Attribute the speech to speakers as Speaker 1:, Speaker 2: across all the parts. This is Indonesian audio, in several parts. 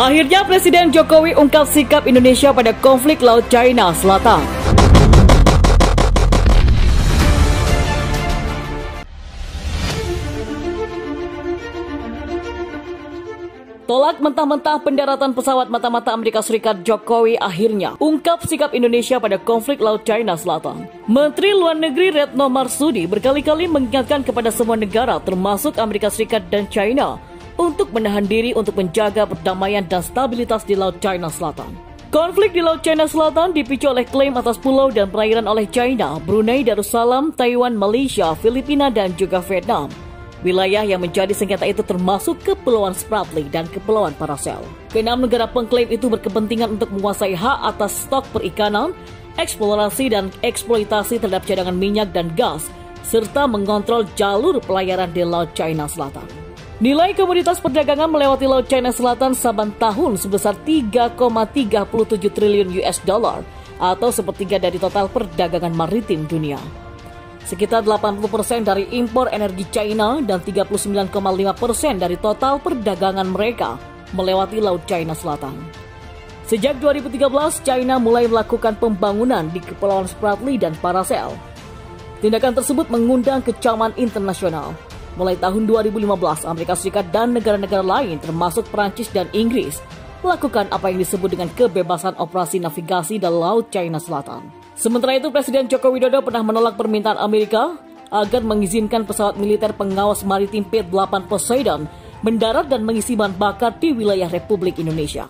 Speaker 1: Akhirnya Presiden Jokowi ungkap sikap Indonesia pada konflik Laut China Selatan. Tolak mentah-mentah pendaratan pesawat mata-mata Amerika Serikat, Jokowi akhirnya ungkap sikap Indonesia pada konflik Laut China Selatan. Menteri Luar Negeri Retno Marsudi berkali-kali mengingatkan kepada semua negara termasuk Amerika Serikat dan China untuk menahan diri untuk menjaga perdamaian dan stabilitas di Laut China Selatan. Konflik di Laut China Selatan dipicu oleh klaim atas pulau dan perairan oleh China, Brunei Darussalam, Taiwan, Malaysia, Filipina, dan juga Vietnam. Wilayah yang menjadi sengketa itu termasuk Kepulauan Spratly dan Kepulauan Paracel. Keenam negara pengklaim itu berkepentingan untuk menguasai hak atas stok perikanan, eksplorasi dan eksploitasi terhadap cadangan minyak dan gas, serta mengontrol jalur pelayaran di Laut China Selatan. Nilai komoditas perdagangan melewati Laut China Selatan saban tahun sebesar 3,37 triliun US dollar atau sepertiga dari total perdagangan maritim dunia. Sekitar 80% dari impor energi China dan 39,5% dari total perdagangan mereka melewati Laut China Selatan. Sejak 2013, China mulai melakukan pembangunan di Kepulauan Spratly dan Paracel. Tindakan tersebut mengundang kecaman internasional. Mulai tahun 2015, Amerika Serikat dan negara-negara lain termasuk Prancis dan Inggris melakukan apa yang disebut dengan kebebasan operasi navigasi di Laut China Selatan. Sementara itu, Presiden Joko Widodo pernah menolak permintaan Amerika agar mengizinkan pesawat militer pengawas maritim P-8 Poseidon mendarat dan mengisi bahan bakar di wilayah Republik Indonesia.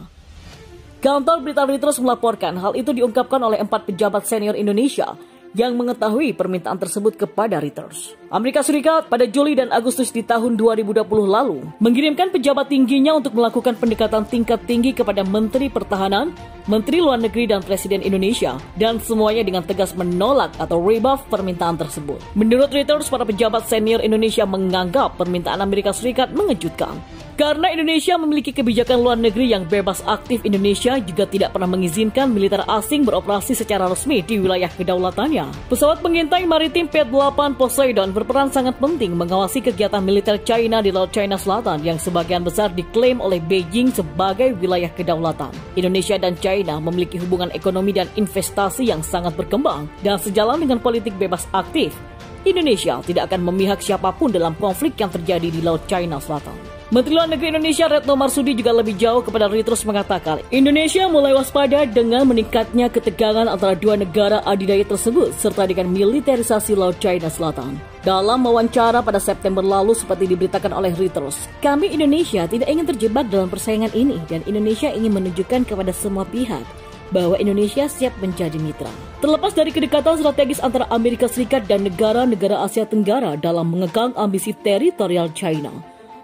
Speaker 1: Kantor berita Reuters melaporkan hal itu diungkapkan oleh 4 pejabat senior Indonesia yang mengetahui permintaan tersebut kepada Reuters. Amerika Serikat pada Juli dan Agustus di tahun 2020 lalu mengirimkan pejabat tingginya untuk melakukan pendekatan tingkat tinggi kepada Menteri Pertahanan, Menteri Luar Negeri dan Presiden Indonesia, dan semuanya dengan tegas menolak atau rebuff permintaan tersebut. Menurut Reuters, para pejabat senior Indonesia menganggap permintaan Amerika Serikat mengejutkan. Karena Indonesia memiliki kebijakan luar negeri yang bebas aktif, Indonesia juga tidak pernah mengizinkan militer asing beroperasi secara resmi di wilayah kedaulatannya. Pesawat pengintai maritim P-8 Poseidon berperan sangat penting mengawasi kegiatan militer China di Laut China Selatan yang sebagian besar diklaim oleh Beijing sebagai wilayah kedaulatan. Indonesia dan China memiliki hubungan ekonomi dan investasi yang sangat berkembang, dan sejalan dengan politik bebas aktif, Indonesia tidak akan memihak siapapun dalam konflik yang terjadi di Laut China Selatan. Menteri Luar Negeri Indonesia Retno Marsudi juga lebih jauh kepada Reuters mengatakan, Indonesia mulai waspada dengan meningkatnya ketegangan antara dua negara adidaya tersebut serta dengan militerisasi Laut China Selatan. Dalam wawancara pada September lalu seperti diberitakan oleh Reuters, kami Indonesia tidak ingin terjebak dalam persaingan ini dan Indonesia ingin menunjukkan kepada semua pihak bahwa Indonesia siap menjadi mitra. Terlepas dari kedekatan strategis antara Amerika Serikat dan negara-negara Asia Tenggara dalam mengekang ambisi teritorial China,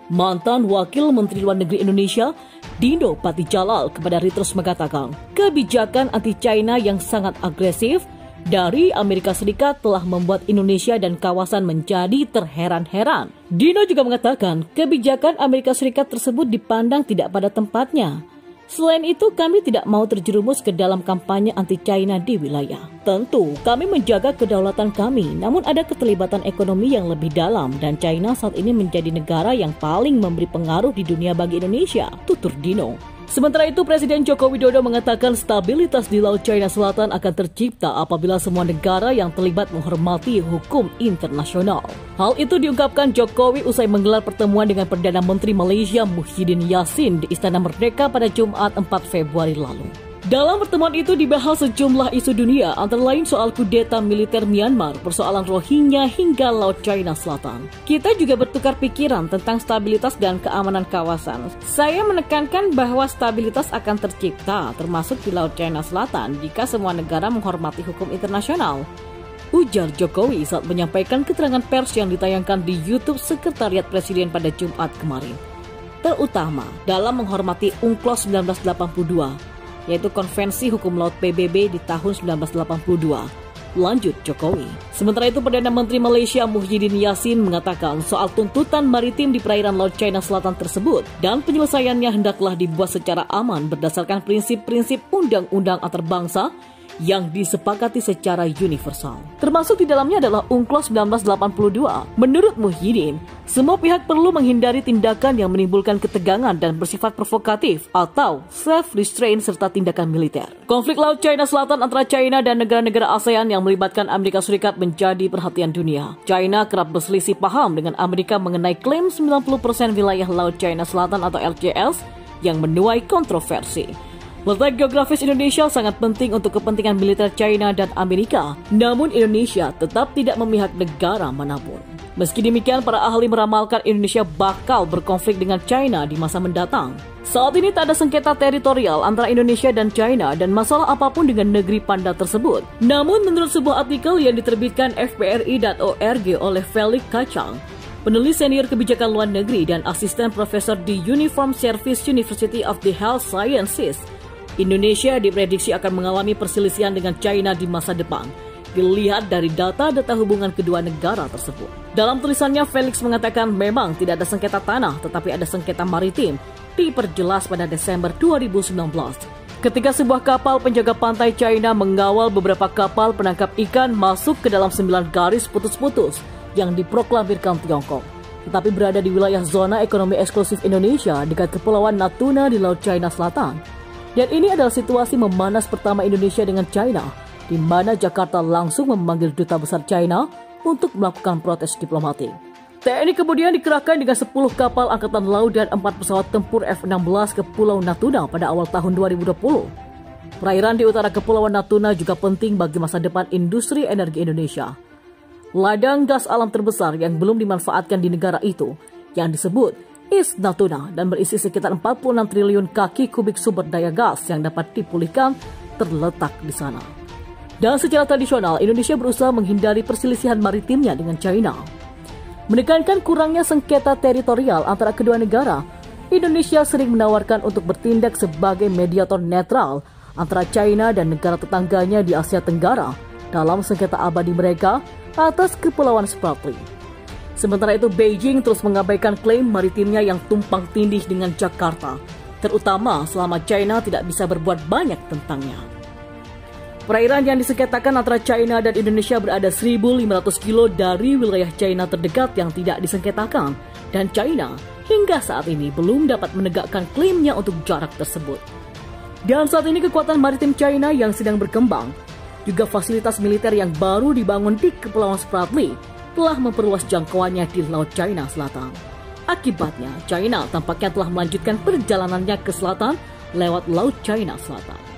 Speaker 1: mantan Wakil Menteri Luar Negeri Indonesia, Dino Patijalal, kepada Reuters mengatakan, kebijakan anti-China yang sangat agresif dari Amerika Serikat telah membuat Indonesia dan kawasan menjadi terheran-heran. Dino juga mengatakan, kebijakan Amerika Serikat tersebut dipandang tidak pada tempatnya. Selain itu, kami tidak mau terjerumus ke dalam kampanye anti-China di wilayah. Tentu, kami menjaga kedaulatan kami, namun ada keterlibatan ekonomi yang lebih dalam dan China saat ini menjadi negara yang paling memberi pengaruh di dunia bagi Indonesia, tutur Dino. Sementara itu, Presiden Joko Widodo mengatakan stabilitas di Laut China Selatan akan tercipta apabila semua negara yang terlibat menghormati hukum internasional. Hal itu diungkapkan Jokowi usai menggelar pertemuan dengan Perdana Menteri Malaysia Muhyiddin Yassin di Istana Merdeka pada Jumat 4 Februari lalu. Dalam pertemuan itu dibahas sejumlah isu dunia, antara lain soal kudeta militer Myanmar, persoalan Rohingya hingga Laut China Selatan. Kita juga bertukar pikiran tentang stabilitas dan keamanan kawasan. Saya menekankan bahwa stabilitas akan tercipta, termasuk di Laut China Selatan, jika semua negara menghormati hukum internasional, ujar Jokowi saat menyampaikan keterangan pers yang ditayangkan di YouTube Sekretariat Presiden pada Jumat kemarin. Terutama dalam menghormati UNCLOS 1982, yaitu Konvensi Hukum Laut PBB di tahun 1982. Lanjut Jokowi. Sementara itu, Perdana Menteri Malaysia Muhyiddin Yassin mengatakan soal tuntutan maritim di perairan Laut China Selatan tersebut dan penyelesaiannya hendaklah dibuat secara aman berdasarkan prinsip-prinsip undang-undang antarabangsa yang disepakati secara universal. Termasuk di dalamnya adalah UNCLOS 1982. Menurut Muhyiddin, semua pihak perlu menghindari tindakan yang menimbulkan ketegangan dan bersifat provokatif atau self-restraint serta tindakan militer. Konflik Laut China Selatan antara China dan negara-negara ASEAN yang melibatkan Amerika Serikat menjadi perhatian dunia. China kerap berselisih paham dengan Amerika mengenai klaim 90% wilayah Laut China Selatan atau LCS yang menuai kontroversi. Letak geografis Indonesia sangat penting untuk kepentingan militer China dan Amerika, namun Indonesia tetap tidak memihak negara manapun. Meski demikian, para ahli meramalkan Indonesia bakal berkonflik dengan China di masa mendatang. Saat ini tak ada sengketa teritorial antara Indonesia dan China dan masalah apapun dengan negeri panda tersebut. Namun menurut sebuah artikel yang diterbitkan fpri.org oleh Felix Kacang, penulis senior kebijakan luar negeri dan asisten profesor di Uniform Service University of the Health Sciences, Indonesia diprediksi akan mengalami perselisihan dengan China di masa depan, dilihat dari data-data hubungan kedua negara tersebut. Dalam tulisannya, Felix mengatakan memang tidak ada sengketa tanah, tetapi ada sengketa maritim, diperjelas pada Desember 2019. Ketika sebuah kapal penjaga pantai China mengawal beberapa kapal penangkap ikan masuk ke dalam 9 garis putus-putus yang diproklamirkan Tiongkok, tetapi berada di wilayah zona ekonomi eksklusif Indonesia dekat Kepulauan Natuna di Laut China Selatan. Dan ini adalah situasi memanas pertama Indonesia dengan China, di mana Jakarta langsung memanggil Duta Besar China untuk melakukan protes diplomatik. TNI kemudian dikerahkan dengan 10 kapal angkatan laut dan 4 pesawat tempur F-16 ke Pulau Natuna pada awal tahun 2020. Perairan di utara Kepulauan Natuna juga penting bagi masa depan industri energi Indonesia. Ladang gas alam terbesar yang belum dimanfaatkan di negara itu, yang disebut East Natuna dan berisi sekitar 46 triliun kaki kubik sumber daya gas yang dapat dipulihkan terletak di sana. Dan secara tradisional, Indonesia berusaha menghindari perselisihan maritimnya dengan China. Menekankan kurangnya sengketa teritorial antara kedua negara, Indonesia sering menawarkan untuk bertindak sebagai mediator netral antara China dan negara tetangganya di Asia Tenggara dalam sengketa abadi mereka atas Kepulauan Spratly. Sementara itu, Beijing terus mengabaikan klaim maritimnya yang tumpang tindih dengan Jakarta, terutama selama China tidak bisa berbuat banyak tentangnya. Perairan yang disengketakan antara China dan Indonesia berada 1.500 kilo dari wilayah China terdekat yang tidak disengketakan, dan China hingga saat ini belum dapat menegakkan klaimnya untuk jarak tersebut. Dan saat ini kekuatan maritim China yang sedang berkembang, juga fasilitas militer yang baru dibangun di Kepulauan Spratly, telah memperluas jangkauannya di Laut China Selatan. Akibatnya, China tampaknya telah melanjutkan perjalanannya ke selatan lewat Laut China Selatan.